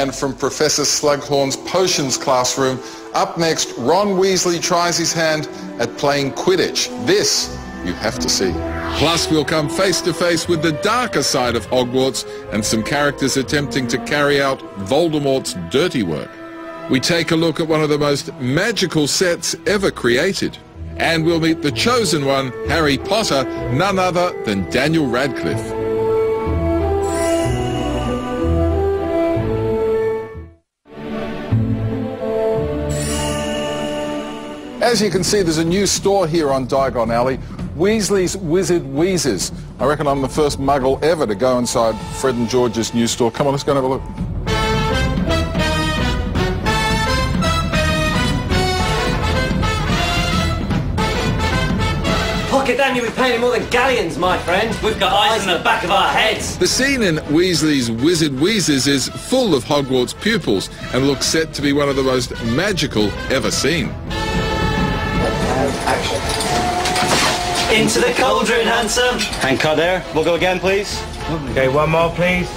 And from Professor Slughorn's potions classroom, up next, Ron Weasley tries his hand at playing Quidditch. This you have to see. Plus, we'll come face to face with the darker side of Hogwarts and some characters attempting to carry out Voldemort's dirty work. We take a look at one of the most magical sets ever created. And we'll meet the chosen one, Harry Potter, none other than Daniel Radcliffe. As you can see, there's a new store here on Diagon Alley, Weasley's Wizard Wheezes. I reckon I'm the first muggle ever to go inside Fred and George's new store. Come on, let's go and have a look. Pocket Daniel, we're paying more than galleons, my friend. We've got eyes in the back of our heads. The scene in Weasley's Wizard Wheezes is full of Hogwarts pupils and looks set to be one of the most magical ever seen. Action. Into the cauldron, handsome. Hand cut there. We'll go again, please. Okay, one more, please.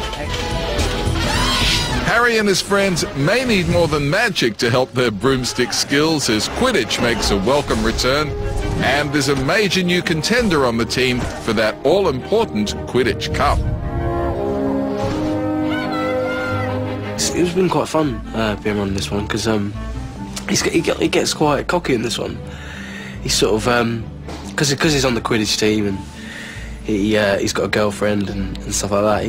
Harry and his friends may need more than magic to help their broomstick skills as Quidditch makes a welcome return. And there's a major new contender on the team for that all-important Quidditch Cup. It's been quite fun being on this one because he gets quite cocky in this one. He's sort of because he's on the Quidditch team and he's got a girlfriend and stuff like that.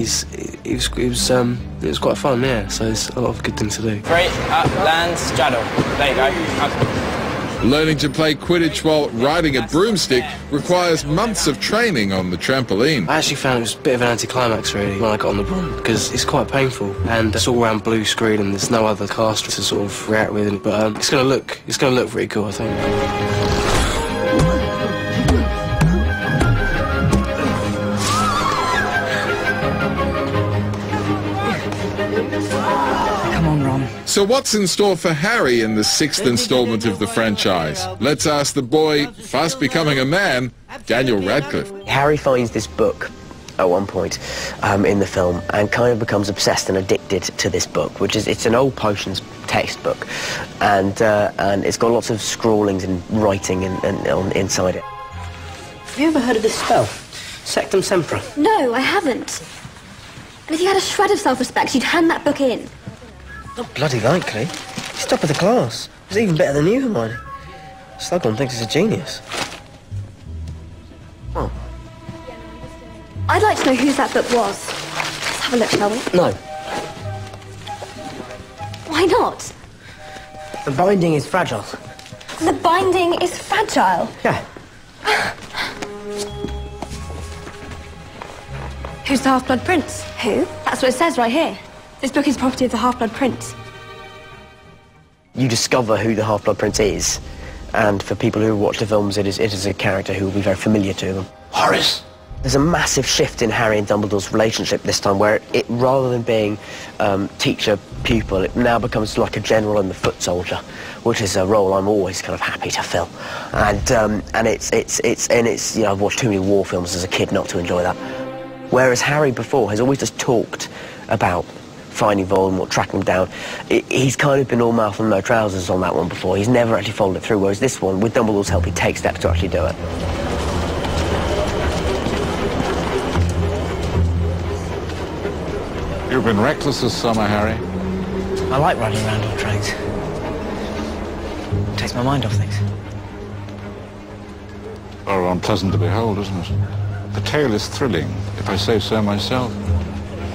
It was quite fun, yeah. So there's a lot of good things to do. Great, up, land, straddle. There you go. Up. Learning to play Quidditch while riding a broomstick requires months of training on the trampoline. I actually found it was a bit of an anticlimax really when I got on the broom because it's quite painful and it's all around blue screen and there's no other caster to sort of react with. But it's gonna look pretty cool, I think. So what's in store for Harry in the 6th installment of the franchise? Let's ask the boy, fast becoming a man, Daniel Radcliffe. Harry finds this book at one point in the film and kind of becomes obsessed and addicted to this book, it's an old potions textbook, and it's got lots of scrawlings and writing inside it. Have you ever heard of this spell? Sectum Sempra? No, I haven't. And if you had a shred of self-respect, you'd hand that book in. Not bloody likely. He's top of the class. He's even better than you, Hermione. Slughorn thinks he's a genius. Oh. I'd like to know whose that book was. Let's have a look, shall we? No. Why not? The binding is fragile. The binding is fragile? Yeah. Who's the Half-Blood Prince? Who? That's what it says right here. This book is property of the Half-Blood Prince. You discover who the Half-Blood Prince is, and for people who watch the films, it is a character who will be very familiar to them. Horace! There's a massive shift in Harry and Dumbledore's relationship this time, where it rather than being teacher-pupil, it now becomes like a general and the foot soldier, which is a role I'm always kind of happy to fill. And it's you know, I've watched too many war films as a kid not to enjoy that. Whereas Harry before has always just talked about finding Voldemort, tracking him down. He's kind of been all mouth and no trousers on that one before. He's never actually followed it through, whereas this one, with Dumbledore's help, he takes steps to actually do it. You've been reckless this summer, Harry. I like riding around on trains. It takes my mind off things. Oh, unpleasant to behold, isn't it? The tale is thrilling, if I say so myself.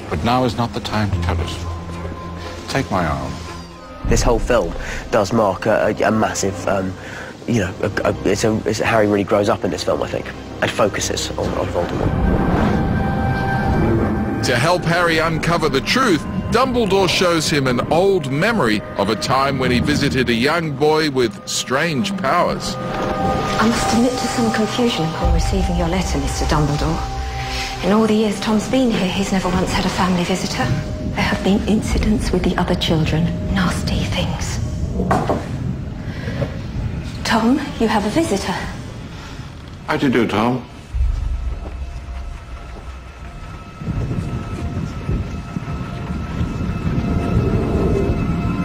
But now is not the time to tell us. Take my arm. This whole film does mark a massive, you know, Harry really grows up in this film, I think, and focuses on Voldemort. To help Harry uncover the truth, Dumbledore shows him an old memory of a time when he visited a young boy with strange powers. I must admit to some confusion upon receiving your letter, Mr. Dumbledore. In all the years Tom's been here, he's never once had a family visitor. There have been incidents with the other children, nasty things. Tom, you have a visitor. How do you do, Tom?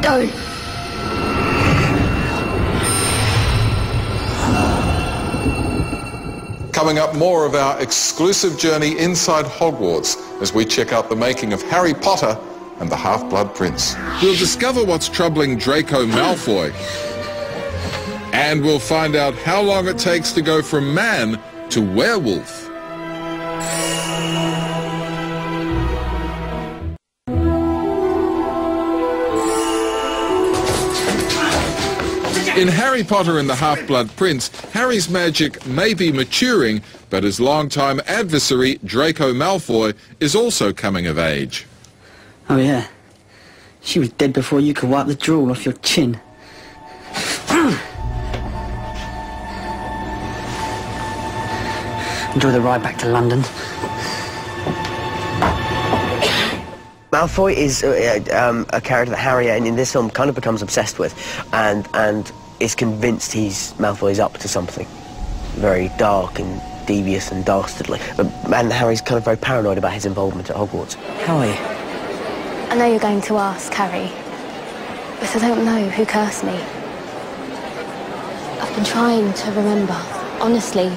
Don't. Coming up, more of our exclusive journey inside Hogwarts as we check out the making of Harry Potter and the Half-Blood Prince. We'll discover what's troubling Draco Malfoy. And we'll find out how long it takes to go from man to werewolf. In Harry Potter and the Half-Blood Prince, Harry's magic may be maturing, but his longtime adversary, Draco Malfoy, is also coming of age. Oh, yeah. She was dead before you could wipe the drool off your chin. Enjoy the ride back to London. Malfoy is a character that Harry, in this film, kind of becomes obsessed with, and is convinced Malfoy's up to something very dark and devious and dastardly. And Harry's kind of very paranoid about his involvement at Hogwarts. How are you? I know you're going to ask, Harry, but I don't know who cursed me. I've been trying to remember, honestly,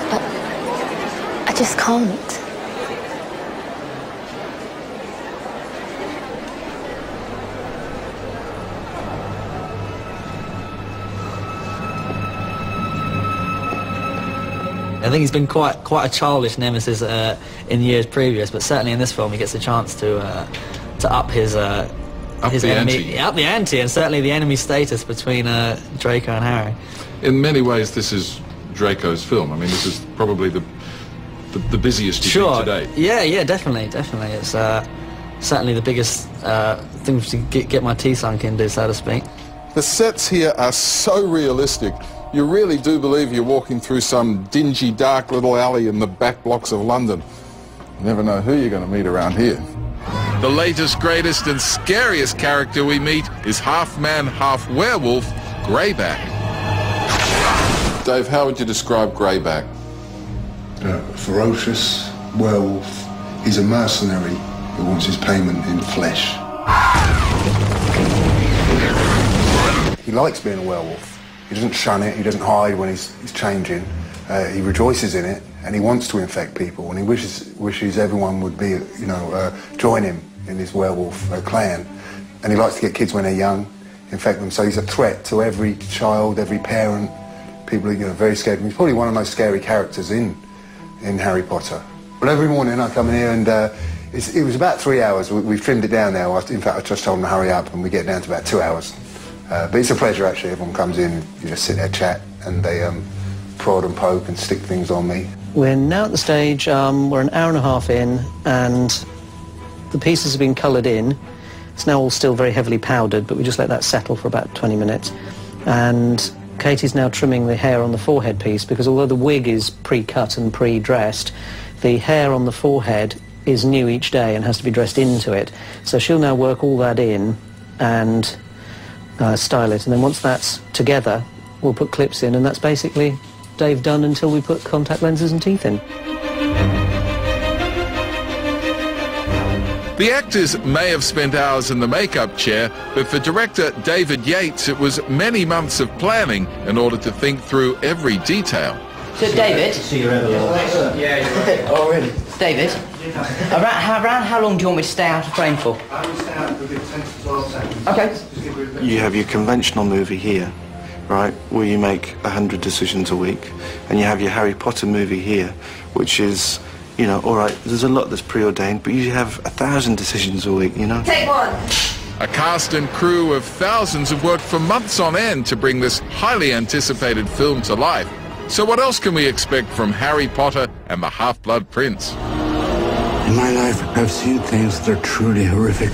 but I just can't. I think he's been quite a childish nemesis in years previous, but certainly in this film he gets a chance to up his enemy, up the ante, and certainly the enemy status between Draco and Harry. In many ways, this is Draco's film. I mean, this is probably the busiest you've seen today. Yeah, definitely. It's certainly the biggest thing to get my teeth sunk into, so to speak. The sets here are so realistic. You really do believe you're walking through some dingy, dark little alley in the back blocks of London. You never know who you're going to meet around here. The latest, greatest and scariest character we meet is half-man, half-werewolf, Greyback. Dave, how would you describe Greyback? A ferocious werewolf. He's a mercenary who wants his payment in flesh. He likes being a werewolf. He doesn't shun it, he doesn't hide when he's changing. He rejoices in it, and he wants to infect people, and he wishes everyone would be, join him in his werewolf clan. And he likes to get kids when they're young, infect them, so he's a threat to every child, every parent. People are very scared of him. He's probably one of the most scary characters in Harry Potter. But every morning I come in here and it was about 3 hours. We've trimmed it down now. In fact, I just told them to hurry up and we get down to about 2 hours. But it's a pleasure, actually. Everyone comes in, you just sit there, chat, and they prod and poke and stick things on me. We're now at the stage, we're an hour and a half in, and the pieces have been coloured in. It's now all still very heavily powdered, but we just let that settle for about 20 minutes. And Katie's now trimming the hair on the forehead piece, because although the wig is pre-cut and pre-dressed, the hair on the forehead is new each day and has to be dressed into it. So she'll now work all that in and style it, and then once that's together we'll put clips in, and that's basically Dave done until we put contact lenses and teeth in. The actors may have spent hours in the makeup chair, but for director David Yates it was many months of planning in order to think through every detail. So David? See you ever. Yeah, you're right. Oh really? David? Around how long do you want me to stay out of frame for? I will stay out for a good 10 to 12 seconds. Okay. You have your conventional movie here, right, where you make 100 decisions a week, and you have your Harry Potter movie here, which is, all right, there's a lot that's preordained, but you have 1,000 decisions a week, Take one. A cast and crew of thousands have worked for months on end to bring this highly anticipated film to life. So what else can we expect from Harry Potter and the Half-Blood Prince? In my life, I've seen things that are truly horrific.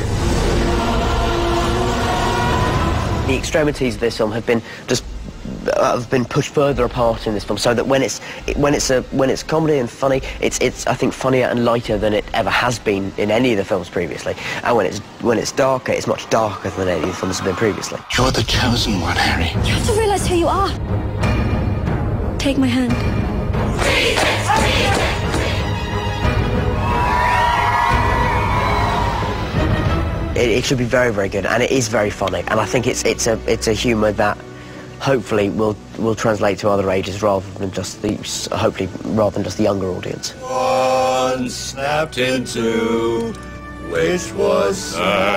The extremities of this film have been pushed further apart in this film, so that when it's comedy and funny, it's I think funnier and lighter than it ever has been in any of the films previously. And when it's darker, it's much darker than any of the films have been previously. You're the chosen one, Harry. You have to realise who you are. Take my hand. it should be very, very good, and it is very funny. And I think it's a humour that hopefully will translate to other ages rather than just the younger audience. One snapped in two, which was sad.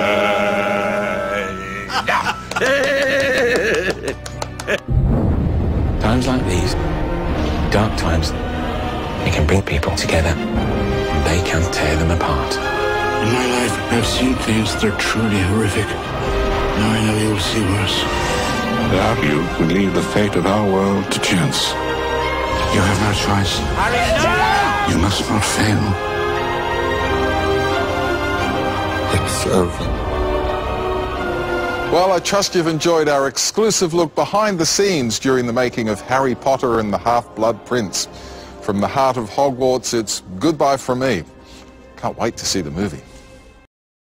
Times like these, dark times, they can bring people together, and they can tear them apart. In my life, I've seen things that are truly horrific. Now I know you will see worse. Without you, we leave the fate of our world to chance. You have no choice. You must not fail. It's over. Well, I trust you've enjoyed our exclusive look behind the scenes during the making of Harry Potter and the Half-Blood Prince. From the heart of Hogwarts, it's goodbye from me. Can't wait to see the movie.